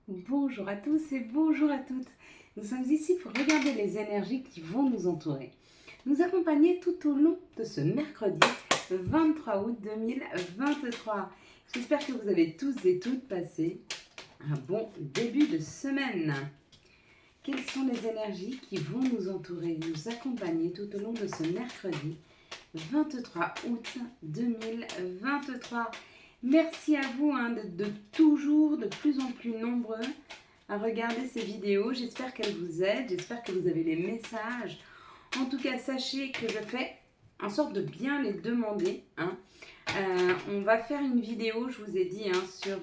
Bonjour à tous et bonjour à toutes. Nous sommes ici pour regarder les énergies qui vont nous entourer, nous accompagner tout au long de ce mercredi 23 août 2023. J'espère que vous avez tous et toutes passé un bon début de semaine. Quelles sont les énergies qui vont nous entourer, nous accompagner tout au long de ce mercredi 23 août 2023? Merci à vous de toujours de plus en plus nombreux à regarder ces vidéos. J'espère qu'elles vous aident, j'espère que vous avez les messages. En tout cas, sachez que je fais en sorte de bien les demander. On va faire une vidéo, je vous ai dit, sur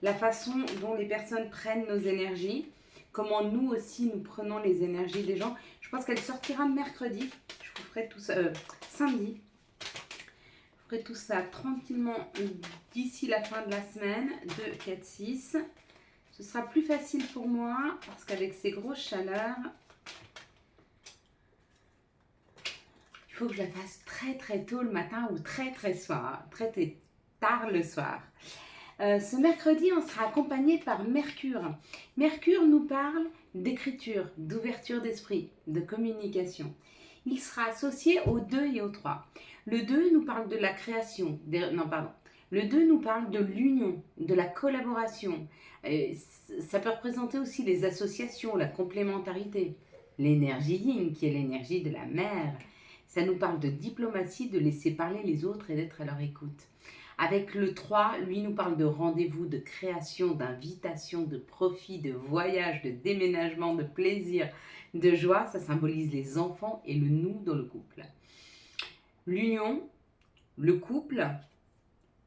la façon dont les personnes prennent nos énergies, comment nous aussi nous prenons les énergies des gens. Je pense qu'elle sortira mercredi, je vous ferai tout ça, samedi. Je ferai tout ça tranquillement d'ici la fin de la semaine, 2, 4, 6. Ce sera plus facile pour moi parce qu'avec ces grosses chaleurs, il faut que je la fasse très très tôt le matin ou très tard le soir. Ce mercredi, on sera accompagné par Mercure. Mercure nous parle d'écriture, d'ouverture d'esprit, de communication. Il sera associé au 2 et au 3. Le 2 nous parle de la création, Le 2 nous parle de l'union, de la collaboration. Ça peut représenter aussi les associations, la complémentarité. L'énergie yin, qui est l'énergie de la mer. Ça nous parle de diplomatie, de laisser parler les autres et d'être à leur écoute. Avec le 3, lui nous parle de rendez-vous, de création, d'invitation, de profit, de voyage, de déménagement, de plaisir, de joie. Ça symbolise les enfants et le nous dans le couple. L'union, le couple,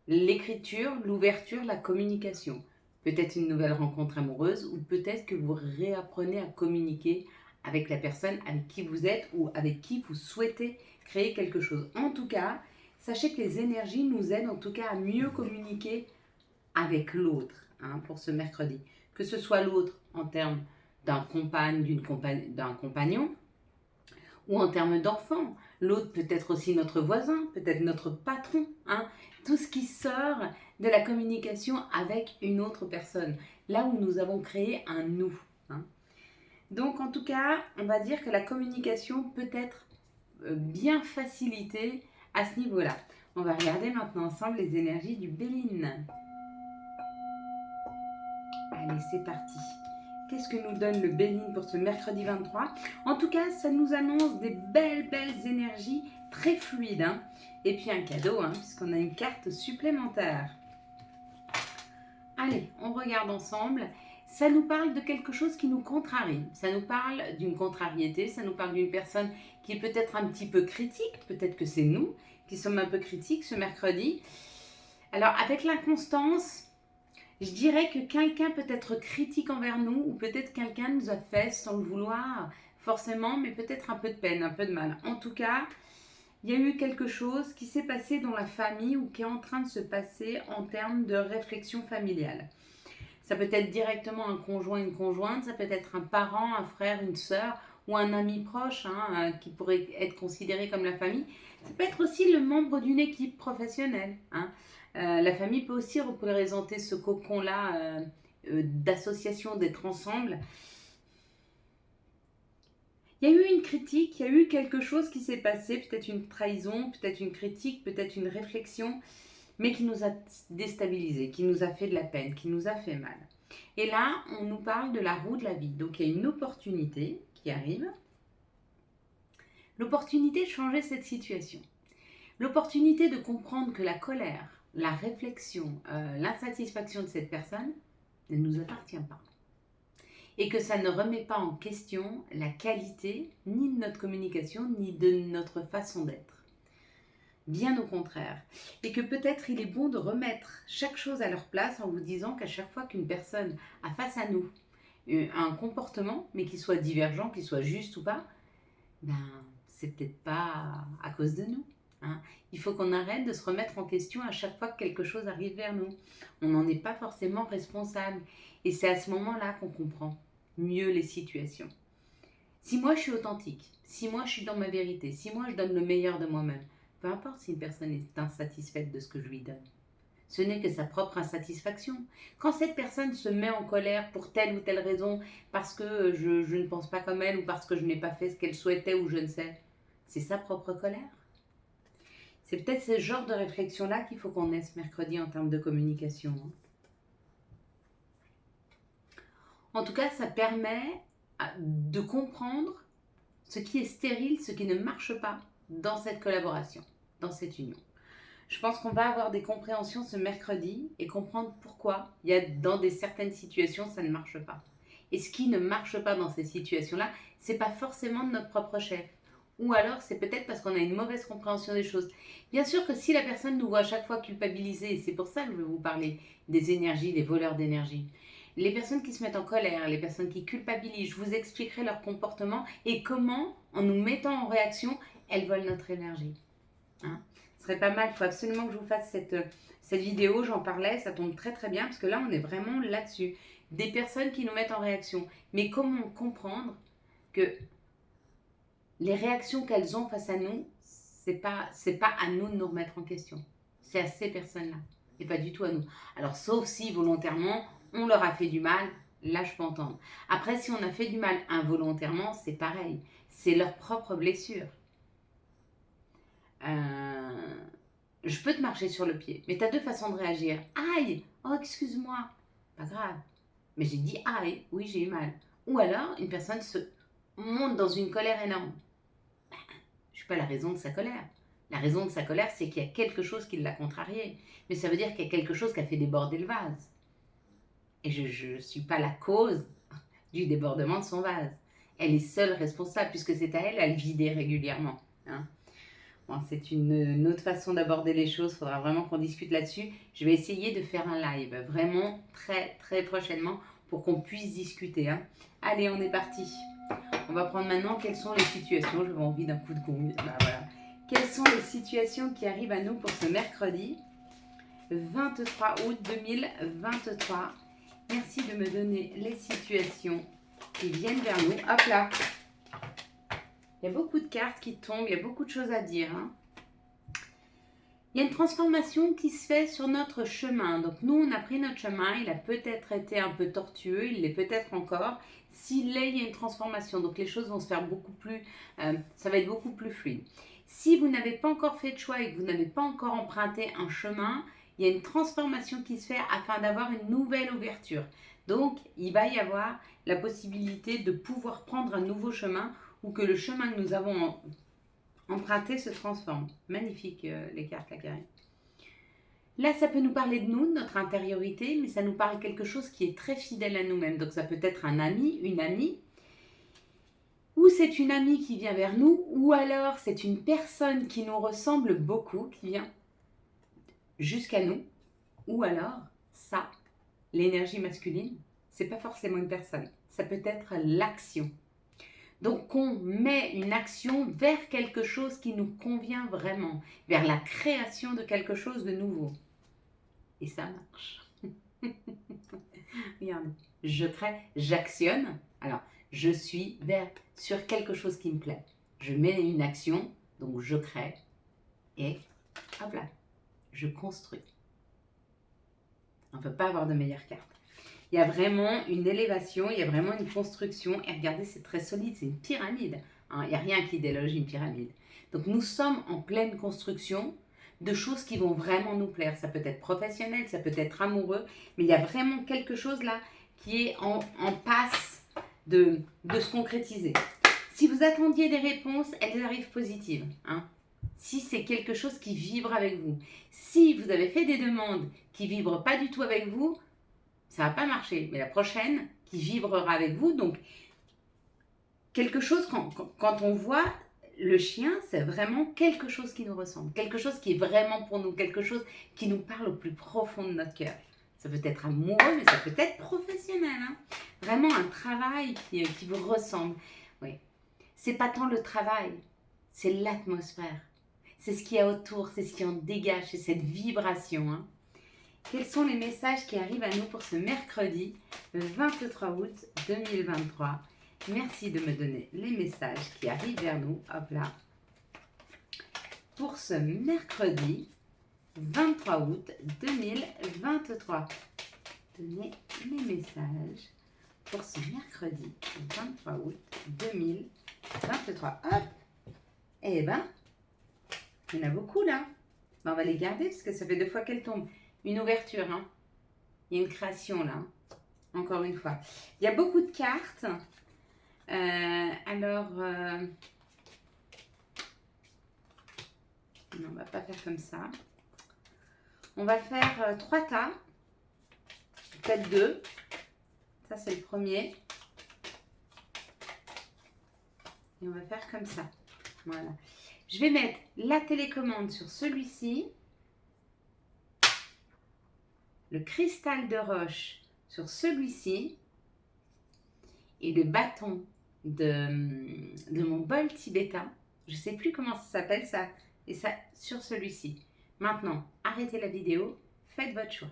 l'écriture, l'ouverture, la communication. Peut-être une nouvelle rencontre amoureuse ou peut-être que vous réapprenez à communiquer avec la personne avec qui vous êtes ou avec qui vous souhaitez créer quelque chose. En tout cas, sachez que les énergies nous aident en tout cas à mieux communiquer avec l'autre pour ce mercredi. Que ce soit l'autre en termes d'un compagnon ou en termes d'enfant. L'autre peut être aussi notre voisin, peut-être notre patron. Tout ce qui sort de la communication avec une autre personne. Là où nous avons créé un nous. Donc en tout cas, on va dire que la communication peut être bien facilitée à ce niveau-là. On va regarder maintenant ensemble les énergies du Béline. Allez, c'est parti. Qu'est-ce que nous donne le Béline pour ce mercredi 23? En tout cas, ça nous annonce des belles énergies très fluides. Et puis un cadeau, puisqu'on a une carte supplémentaire. Allez, on regarde ensemble. Ça nous parle de quelque chose qui nous contrarie. Ça nous parle d'une contrariété, ça nous parle d'une personne qui est peut-être un petit peu critique. Peut-être que c'est nous qui sommes un peu critiques ce mercredi. Alors, avec l'inconstance, je dirais que quelqu'un peut être critique envers nous ou peut-être quelqu'un nous a fait sans le vouloir forcément, mais peut-être un peu de peine, un peu de mal. En tout cas, il y a eu quelque chose qui s'est passé dans la famille ou qui est en train de se passer en termes de réflexion familiale. Ça peut être directement un conjoint, une conjointe, ça peut être un parent, un frère, une sœur ou un ami proche qui pourrait être considéré comme la famille. Ça peut être aussi le membre d'une équipe professionnelle. La famille peut aussi représenter ce cocon-là d'association, d'être ensemble. Il y a eu une critique, il y a eu quelque chose qui s'est passé, peut-être une trahison, peut-être une critique, peut-être une réflexion, mais qui nous a déstabilisés, qui nous a fait de la peine, qui nous a fait mal. Et là, on nous parle de la roue de la vie. Donc, il y a une opportunité qui arrive. L'opportunité de changer cette situation. L'opportunité de comprendre que la colère, la réflexion, l'insatisfaction de cette personne ne nous appartient pas. Et que ça ne remet pas en question la qualité ni de notre communication, ni de notre façon d'être. Bien au contraire. Et que peut-être il est bon de remettre chaque chose à leur place en vous disant qu'à chaque fois qu'une personne a face à nous un comportement, mais qu'il soit divergent, qu'il soit juste ou pas, c'est peut-être pas à cause de nous. Il faut qu'on arrête de se remettre en question à chaque fois que quelque chose arrive vers nous. On n'en est pas forcément responsable. Et c'est à ce moment-là qu'on comprend mieux les situations. Si moi je suis authentique, si moi je suis dans ma vérité, si moi je donne le meilleur de moi-même, peu importe si une personne est insatisfaite de ce que je lui donne. Ce n'est que sa propre insatisfaction. Quand cette personne se met en colère pour telle ou telle raison, parce que je ne pense pas comme elle ou parce que je n'ai pas fait ce qu'elle souhaitait ou je ne sais, c'est sa propre colère. C'est peut-être ce genre de réflexion-là qu'il faut qu'on ait ce mercredi en termes de communication. En tout cas, ça permet de comprendre ce qui est stérile, ce qui ne marche pas dans cette collaboration, dans cette union. Je pense qu'on va avoir des compréhensions ce mercredi et comprendre pourquoi il y a dans certaines situations ça ne marche pas. Et ce qui ne marche pas dans ces situations-là, c'est pas forcément de notre propre chef. Ou alors c'est peut-être parce qu'on a une mauvaise compréhension des choses. Bien sûr que si la personne nous voit à chaque fois culpabiliser, et c'est pour ça que je vais vous parler des énergies, des voleurs d'énergie. Les personnes qui se mettent en colère, les personnes qui culpabilisent, je vous expliquerai leur comportement et comment, en nous mettant en réaction, elles volent notre énergie. Ce serait pas mal, il faut absolument que je vous fasse cette vidéo, j'en parlais, ça tombe très très bien, parce que là on est vraiment là-dessus. Des personnes qui nous mettent en réaction. Mais comment comprendre que les réactions qu'elles ont face à nous, c'est pas à nous de nous remettre en question. C'est à ces personnes-là, et pas du tout à nous. Alors sauf si volontairement, on leur a fait du mal, là je peux entendre. Après, si on a fait du mal involontairement, c'est pareil. C'est leur propre blessure. Je peux te marcher sur le pied, mais tu as deux façons de réagir. Aïe, oh excuse-moi, pas grave. Mais j'ai dit aïe, oui j'ai eu mal. Ou alors, une personne se monte dans une colère énorme. Je ne suis pas la raison de sa colère. La raison de sa colère, c'est qu'il y a quelque chose qui l'a contrarié. Mais ça veut dire qu'il y a quelque chose qui a fait déborder le vase. Et je ne suis pas la cause du débordement de son vase. Elle est seule responsable, puisque c'est à elle à le vider régulièrement. Bon, c'est une autre façon d'aborder les choses, il faudra vraiment qu'on discute là-dessus. Je vais essayer de faire un live, vraiment très très prochainement, pour qu'on puisse discuter. Allez, on est parti. On va prendre maintenant quelles sont les situations. J'avais envie d'un coup de gong. Voilà. Quelles sont les situations qui arrivent à nous pour ce mercredi 23 août 2023. Merci de me donner les situations qui viennent vers nous. Hop là. Il y a beaucoup de cartes qui tombent, il y a beaucoup de choses à dire. Il y a une transformation qui se fait sur notre chemin. Donc nous, on a pris notre chemin, il a peut-être été un peu tortueux, il l'est peut-être encore. S'il l'est, il y a une transformation. Donc les choses vont se faire beaucoup plus, ça va être beaucoup plus fluide. Si vous n'avez pas encore fait de choix et que vous n'avez pas encore emprunté un chemin, il y a une transformation qui se fait afin d'avoir une nouvelle ouverture. Donc il va y avoir la possibilité de pouvoir prendre un nouveau chemin ou que le chemin que nous avons emprunté se transforme. Magnifique les cartes, la carré. Là, ça peut nous parler de nous, de notre intériorité, mais ça nous parle quelque chose qui est très fidèle à nous-mêmes. Donc ça peut être un ami, une amie, ou c'est une amie qui vient vers nous, ou alors c'est une personne qui nous ressemble beaucoup, qui vient jusqu'à nous, ou alors ça, l'énergie masculine, c'est pas forcément une personne, ça peut être l'action. Donc on met une action vers quelque chose qui nous convient vraiment, vers la création de quelque chose de nouveau. Et ça marche. Regardez, je crée, j'actionne. Alors, je suis sur quelque chose qui me plaît. Je mets une action, donc je crée. Et hop là, je construis. On ne peut pas avoir de meilleure carte. Il y a vraiment une élévation, il y a vraiment une construction. Et regardez, c'est très solide, c'est une pyramide. Il n'y a rien qui déloge une pyramide. Donc nous sommes en pleine construction de choses qui vont vraiment nous plaire. Ça peut être professionnel, ça peut être amoureux, mais il y a vraiment quelque chose là qui est en passe de se concrétiser. Si vous attendiez des réponses, elles arrivent positives. Si c'est quelque chose qui vibre avec vous. Si vous avez fait des demandes qui ne vibrent pas du tout avec vous, ça ne va pas marcher. Mais la prochaine qui vibrera avec vous, donc quelque chose, quand on voit le chien, c'est vraiment quelque chose qui nous ressemble, quelque chose qui est vraiment pour nous, quelque chose qui nous parle au plus profond de notre cœur. Ça peut être amoureux, mais ça peut être professionnel. Vraiment un travail qui vous ressemble. Oui. C'est pas tant le travail, c'est l'atmosphère. C'est ce qu'il y a autour, c'est ce qui en dégage, c'est cette vibration. Quels sont les messages qui arrivent à nous pour ce mercredi 23 août 2023 ? Merci de me donner les messages qui arrivent vers nous. Hop là. Pour ce mercredi 23 août 2023. Donnez mes messages pour ce mercredi 23 août 2023. Hop! Eh ben, il y en a beaucoup là. Ben, on va les garder parce que ça fait 2 fois qu'elles tombent. Une ouverture, hein. Il y a une création là. Encore une fois. Il y a beaucoup de cartes. Non, on va pas faire comme ça. On va faire 3 tas. Peut-être 2. Ça, c'est le premier. Et on va faire comme ça. Voilà. Je vais mettre la télécommande sur celui-ci. Le cristal de roche sur celui-ci. Et le bâton de mon bol tibétain. Je ne sais plus comment ça s'appelle ça. Et ça sur celui-ci. Maintenant, arrêtez la vidéo. Faites votre choix.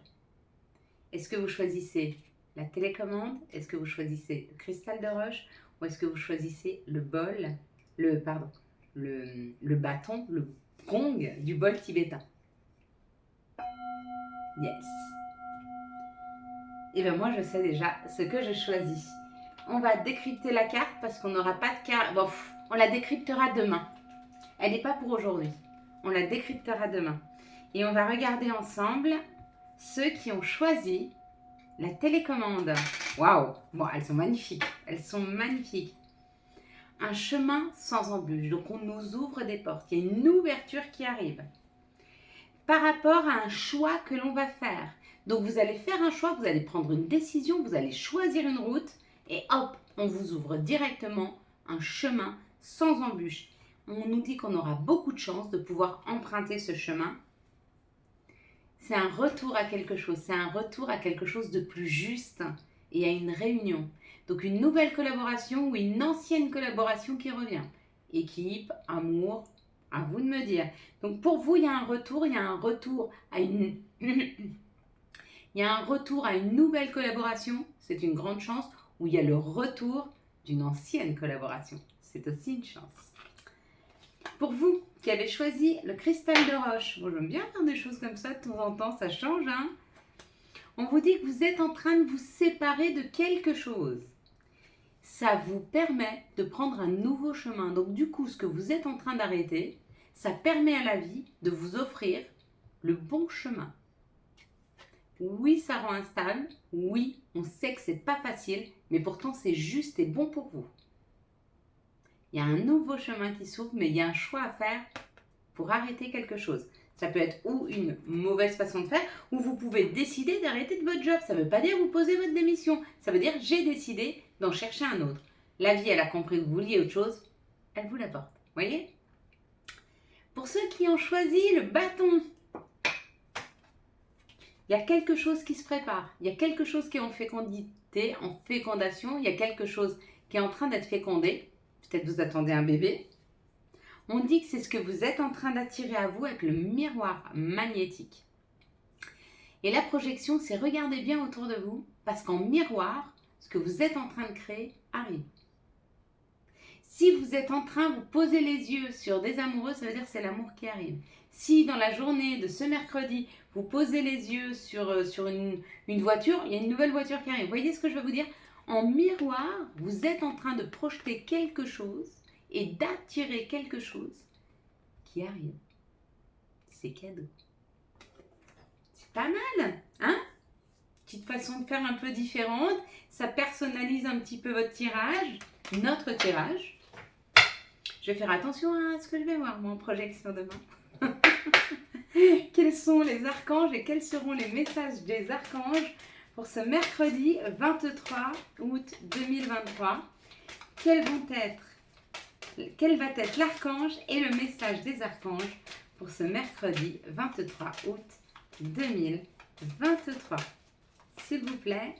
Est-ce que vous choisissez la télécommande? Est-ce que vous choisissez le cristal de roche? Ou est-ce que vous choisissez le bol, le bâton, le gong du bol tibétain? Yes. Et bien moi, je sais déjà ce que je choisis. On va décrypter la carte parce qu'on n'aura pas de carte. Bon, on la décryptera demain. Elle n'est pas pour aujourd'hui. On la décryptera demain. Et on va regarder ensemble ceux qui ont choisi la télécommande. Waouh! Bon, elles sont magnifiques. Elles sont magnifiques. Un chemin sans embûches. Donc, on nous ouvre des portes. Il y a une ouverture qui arrive. Par rapport à un choix que l'on va faire. Donc, vous allez faire un choix, vous allez prendre une décision, vous allez choisir une route et hop, on vous ouvre directement un chemin sans embûches. On nous dit qu'on aura beaucoup de chance de pouvoir emprunter ce chemin. C'est un retour à quelque chose, c'est un retour à quelque chose de plus juste et à une réunion. Donc une nouvelle collaboration ou une ancienne collaboration qui revient. Équipe, amour, à vous de me dire. Donc pour vous, il y a un retour à une... il y a un retour à une nouvelle collaboration, c'est une grande chance, ou il y a le retour d'une ancienne collaboration. C'est aussi une chance. Pour vous qui avez choisi le cristal de roche, bon, j'aime bien faire des choses comme ça de temps en temps, ça change, hein. On vous dit que vous êtes en train de vous séparer de quelque chose. Ça vous permet de prendre un nouveau chemin. Donc du coup, ce que vous êtes en train d'arrêter, ça permet à la vie de vous offrir le bon chemin. Oui, ça rend instable. Oui, on sait que c'est pas facile, mais pourtant c'est juste et bon pour vous. Il y a un nouveau chemin qui s'ouvre, mais il y a un choix à faire pour arrêter quelque chose. Ça peut être ou une mauvaise façon de faire, ou vous pouvez décider d'arrêter de votre job. Ça ne veut pas dire vous posez votre démission. Ça veut dire j'ai décidé d'en chercher un autre. La vie, elle a compris que vous vouliez autre chose, elle vous l'apporte. Voyez? Pour ceux qui ont choisi le bâton, il y a quelque chose qui se prépare. Il y a quelque chose qui est en fécondité, en fécondation. Il y a quelque chose qui est en train d'être fécondé. Peut-être vous attendez un bébé. On dit que c'est ce que vous êtes en train d'attirer à vous avec le miroir magnétique. Et la projection, c'est regarder bien autour de vous parce qu'en miroir, ce que vous êtes en train de créer arrive. Si vous êtes en train de vous poser les yeux sur des amoureux, ça veut dire que c'est l'amour qui arrive. Si dans la journée de ce mercredi, vous posez les yeux sur une voiture, il y a une nouvelle voiture qui arrive. Vous voyez ce que je veux vous dire? En miroir, vous êtes en train de projeter quelque chose et d'attirer quelque chose qui arrive. C'est cadeau. C'est pas mal, hein? Petite façon de faire un peu différente. Ça personnalise un petit peu votre tirage, notre tirage. Je vais faire attention à ce que je vais voir, moi, en projection demain. Quels sont les archanges et quels seront les messages des archanges pour ce mercredi 23 août 2023? Quel va être l'archange et le message des archanges pour ce mercredi 23 août 2023? S'il vous plaît.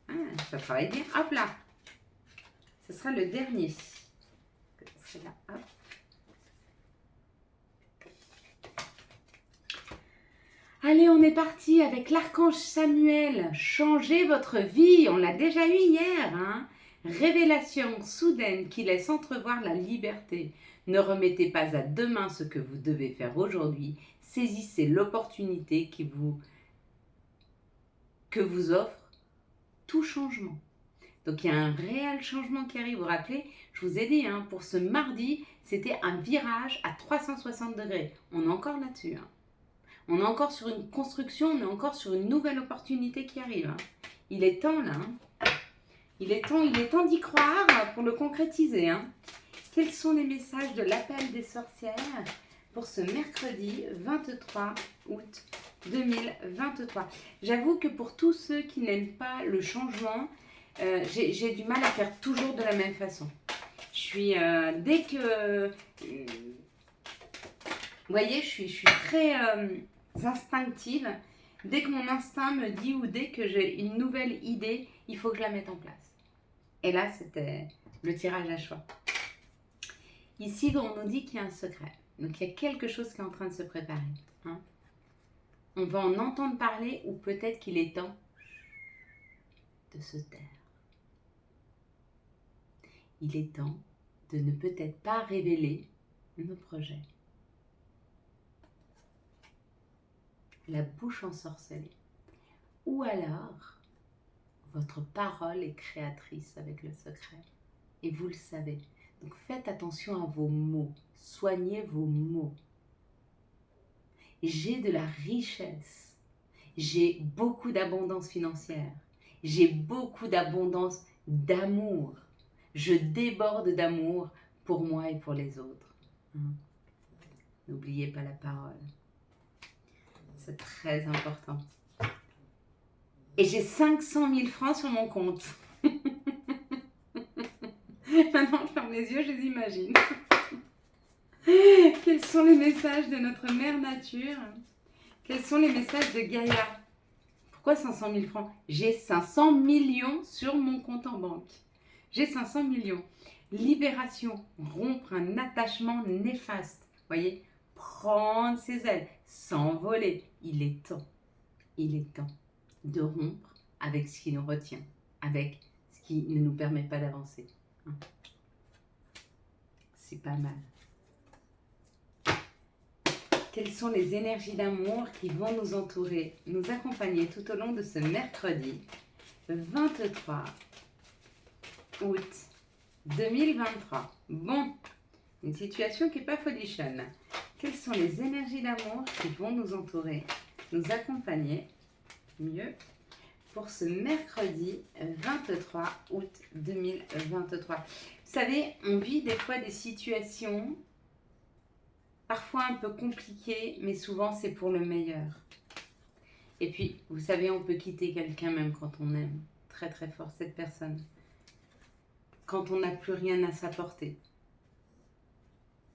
Ah, ça travaille bien. Hop là. Ce sera le dernier. Là, hop. Allez, on est parti avec l'archange Samuel. Changez votre vie. On l'a déjà eu hier, hein? Révélation soudaine qui laisse entrevoir la liberté. Ne remettez pas à demain ce que vous devez faire aujourd'hui. Saisissez l'opportunité que vous offre tout changement. Donc il y a un réel changement qui arrive. Vous vous rappelez, je vous ai dit, hein, pour ce mardi, c'était un virage à 360 degrés. On est encore là-dessus. Hein. On est encore sur une construction, on est encore sur une nouvelle opportunité qui arrive. Hein. Il est temps là. Hein. Il est temps d'y croire pour le concrétiser. Hein. Quels sont les messages de l'appel des sorcières pour ce mercredi 23 août 2023? J'avoue que pour tous ceux qui n'aiment pas le changement, j'ai du mal à faire toujours de la même façon. Je suis, dès que, vous voyez, je suis très instinctive. Dès que mon instinct me dit ou dès que j'ai une nouvelle idée, il faut que je la mette en place. Et là, c'était le tirage à choix. Ici, on nous dit qu'il y a un secret. Donc, il y a quelque chose qui est en train de se préparer. Hein. On va en entendre parler ou peut-être qu'il est temps de se taire. Il est temps de ne peut-être pas révéler nos projets. La bouche ensorcelée. Ou alors, votre parole est créatrice avec le secret. Et vous le savez. Donc faites attention à vos mots. Soignez vos mots. J'ai de la richesse. J'ai beaucoup d'abondance financière. J'ai beaucoup d'abondance d'amour. Je déborde d'amour pour moi et pour les autres. N'oubliez pas la parole. C'est très important. Et j'ai 500 000 francs sur mon compte. Maintenant, je ferme les yeux, je les imagine. Quels sont les messages de notre mère nature? Quels sont les messages de Gaïa? Pourquoi 500 000 francs? J'ai 500 millions sur mon compte en banque. J'ai 500 millions. Libération, rompre un attachement néfaste. Voyez, prendre ses ailes, s'envoler. Il est temps de rompre avec ce qui nous retient, avec ce qui ne nous permet pas d'avancer. C'est pas mal. Quelles sont les énergies d'amour qui vont nous entourer, nous accompagner tout au long de ce mercredi 23 août 2023. Bon, une situation qui n'est pas folichonne. Quelles sont les énergies d'amour qui vont nous entourer, nous accompagner mieux pour ce mercredi 23 août 2023. Vous savez, on vit des fois des situations parfois un peu compliquées, mais souvent c'est pour le meilleur. Et puis, vous savez, on peut quitter quelqu'un même quand on aime très très fort cette personne. Quand on n'a plus rien à s'apporter.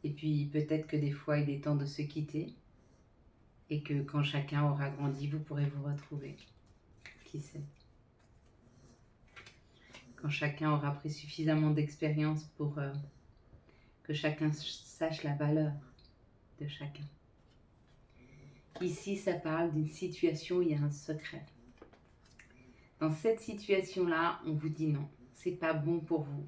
Et puis, peut-être que des fois, il est temps de se quitter. Et que quand chacun aura grandi, vous pourrez vous retrouver. Qui sait? Quand chacun aura pris suffisamment d'expérience pour que chacun sache la valeur de chacun. Ici, ça parle d'une situation où il y a un secret. Dans cette situation-là, on vous dit non, c'est pas bon pour vous.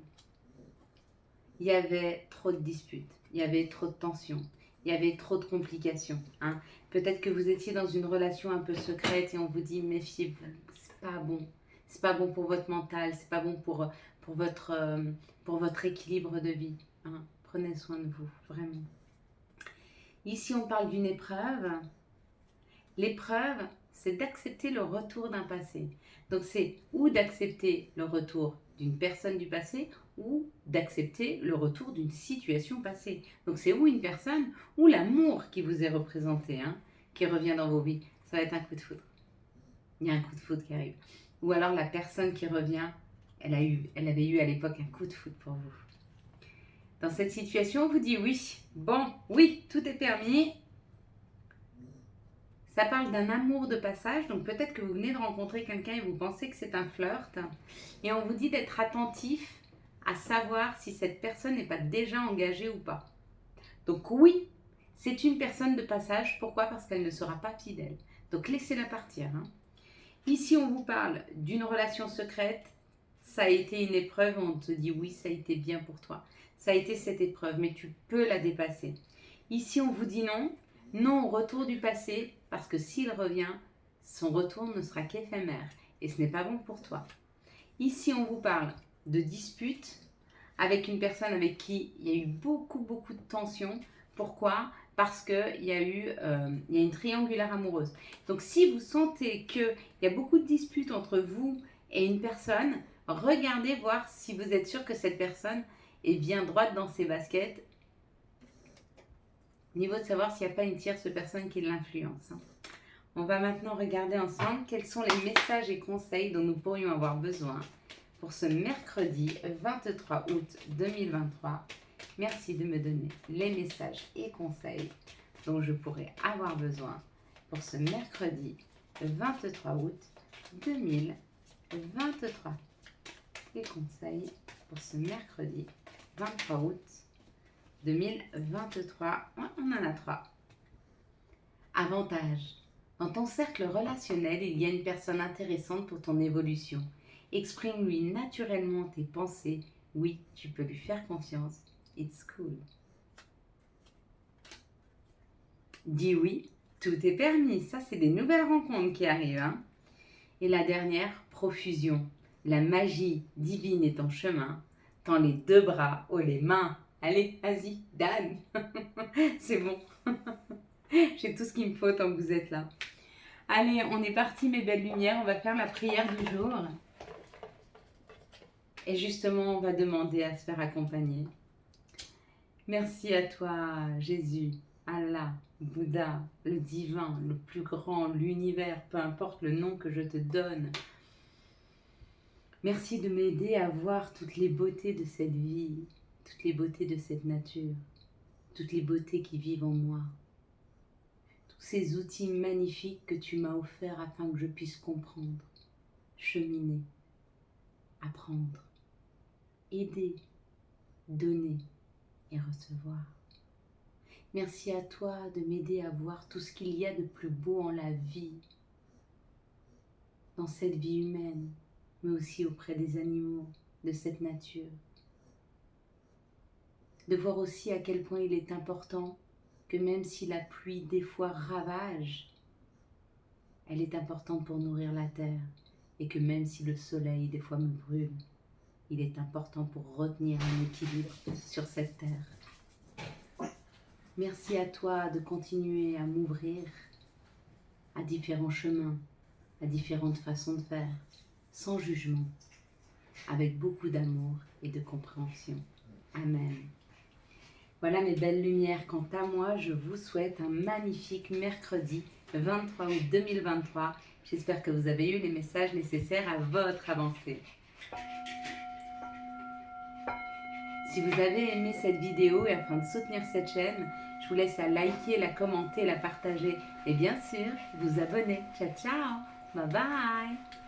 Il y avait trop de disputes, il y avait trop de tensions, il y avait trop de complications. Hein. Peut-être que vous étiez dans une relation un peu secrète et on vous dit méfiez-vous, c'est pas bon. C'est pas bon pour votre mental, c'est pas bon pour votre équilibre de vie. Hein. Prenez soin de vous, vraiment. Ici, on parle d'une épreuve. L'épreuve, c'est d'accepter le retour d'un passé. Donc, c'est ou d'accepter le retour d'une personne du passé ou d'accepter le retour d'une situation passée. Donc, c'est ou une personne ou l'amour qui vous est représenté, hein, qui revient dans vos vies. Ça va être un coup de foudre. Il y a un coup de foudre qui arrive. Ou alors, la personne qui revient, elle avait eu à l'époque un coup de foudre pour vous. Dans cette situation, on vous dit oui. Bon, oui, tout est permis. Ça parle d'un amour de passage, donc peut-être que vous venez de rencontrer quelqu'un et vous pensez que c'est un flirt. Et on vous dit d'être attentif à savoir si cette personne n'est pas déjà engagée ou pas. Donc oui, c'est une personne de passage. Pourquoi? Parce qu'elle ne sera pas fidèle. Donc laissez-la partir. Hein. Ici, on vous parle d'une relation secrète. Ça a été une épreuve, on te dit oui, ça a été bien pour toi. ça a été cette épreuve, mais tu peux la dépasser. Ici, on vous dit non, non au retour du passé, parce que s'il revient, son retour ne sera qu'éphémère et ce n'est pas bon pour toi. Ici, on vous parle de disputes avec une personne avec qui il y a eu beaucoup de tensions. Pourquoi? Parce qu'il y a une triangulaire amoureuse. Donc, si vous sentez qu'il y a beaucoup de disputes entre vous et une personne, regardez voir si vous êtes sûr que cette personne est bien droite dans ses baskets. Niveau de savoir s'il n'y a pas une tierce personne qui l'influence. On va maintenant regarder ensemble quels sont les messages et conseils dont nous pourrions avoir besoin pour ce mercredi 23 août 2023. Merci de me donner les messages et conseils dont je pourrais avoir besoin pour ce mercredi 23 août 2023. Les conseils pour ce mercredi 23 août 2023. On en a 3. Avantage. Dans ton cercle relationnel, il y a une personne intéressante pour ton évolution. Exprime-lui naturellement tes pensées. Oui, tu peux lui faire confiance. It's cool. Dis oui, tout est permis. Ça, c'est des nouvelles rencontres qui arrivent. Hein. Et la dernière, profusion. La magie divine est en chemin. Tends les 2 bras, oh les mains. Allez, vas-y, Dan. C'est bon. J'ai tout ce qu'il me faut tant que vous êtes là. Allez, on est parti mes belles lumières. On va faire la prière du jour. Et justement, on va demander à se faire accompagner. Merci à toi, Jésus, Allah, Bouddha, le divin, le plus grand, l'univers, peu importe le nom que je te donne. Merci de m'aider à voir toutes les beautés de cette vie, toutes les beautés de cette nature, toutes les beautés qui vivent en moi. Tous ces outils magnifiques que tu m'as offerts afin que je puisse comprendre, cheminer, apprendre, aider, donner et recevoir. Merci à toi de m'aider à voir tout ce qu'il y a de plus beau en la vie, dans cette vie humaine, mais aussi auprès des animaux, de cette nature. De voir aussi à quel point il est important que même si la pluie des fois ravage, elle est importante pour nourrir la terre et que même si le soleil des fois me brûle, il est important pour retenir un équilibre sur cette terre. Merci à toi de continuer à m'ouvrir à différents chemins, à différentes façons de faire, sans jugement, avec beaucoup d'amour et de compréhension. Amen. Voilà mes belles lumières. Quant à moi, je vous souhaite un magnifique mercredi 23 août 2023. J'espère que vous avez eu les messages nécessaires à votre avancée. Si vous avez aimé cette vidéo et afin de soutenir cette chaîne, je vous laisse la liker, la commenter, la partager et bien sûr vous abonner. Ciao ciao, bye bye.